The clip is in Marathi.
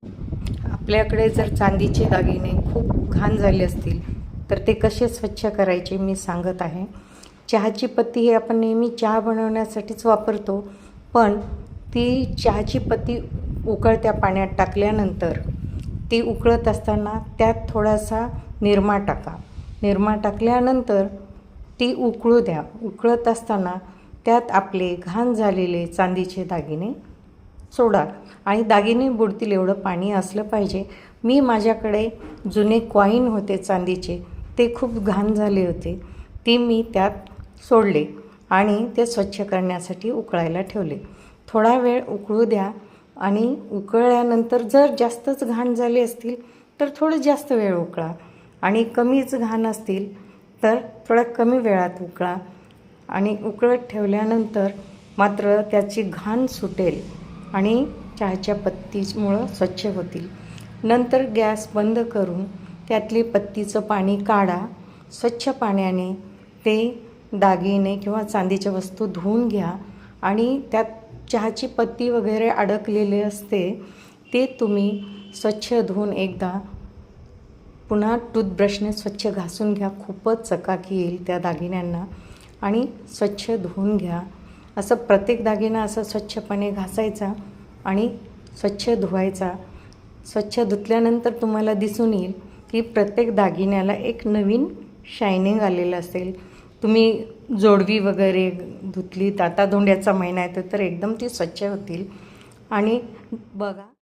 आपल्याकडे जर चांदीचे दागिने खूप घाण झाले असतील तर ते कसे स्वच्छ करायचे मी सांगत आहे. चहाची पत्ती ही आपण नेहमी चहा बनवण्यासाठीच वापरतो, पण ती चहाची पत्ती उकळत्या पाण्यात टाकल्यानंतर ती उकळत असताना त्यात थोडासा निरमा टाका. निरमा टाकल्यानंतर ती उकळू द्या. उकळत असताना त्यात आपले घाण झालेले चांदीचे दागिने सोडा आणि दागिने बुडतील एवढं पाणी असलं पाहिजे. माझ्याकडे जुने कॉईन होते चांदीचे, ते खूप घाण झाले होते, ते मी त्यात सोडले आणि ते स्वच्छ करण्यासाठी उकळायला ठेवले. थोडा वेळ उकळू द्या आणि उकळल्यानंतर जर जास्तच घाण झाले असतील तर थोडं जास्त वेळ उकळा आणि कमीच घाण असतील तर थोड्या कमी वेळात उकळा आणि उकळत ठेवल्यानंतर मात्र त्याची घाण सुटेल आणि चहाच्या पत्तीमुळं स्वच्छ होतील. नंतर गॅस बंद करून त्यातली पत्तीचं पाणी काढा. स्वच्छ पाण्याने ते दागिने किंवा चांदीच्या वस्तू धुवून घ्या आणि त्यात चहाची पत्ती वगैरे अडकलेले असते ते तुम्ही स्वच्छ धुवून एकदा पुन्हा टूथब्रशने स्वच्छ घासून घ्या. खूपच चकाकी येईल त्या दागिन्यांना आणि स्वच्छ धुवून घ्या. असं प्रत्येक दागिना असं स्वच्छपणे घासायचा आणि स्वच्छ धुवायचा. स्वच्छ धुतल्यानंतर तुम्हाला दिसून येईल की प्रत्येक दागिन्याला एक नवीन शायनिंग आलेलं असेल. तुम्ही जोडवी वगैरे धुतलीत, आता धोंड्याचा महिना येतो तर एकदम ती स्वच्छ होतील आणि बघा.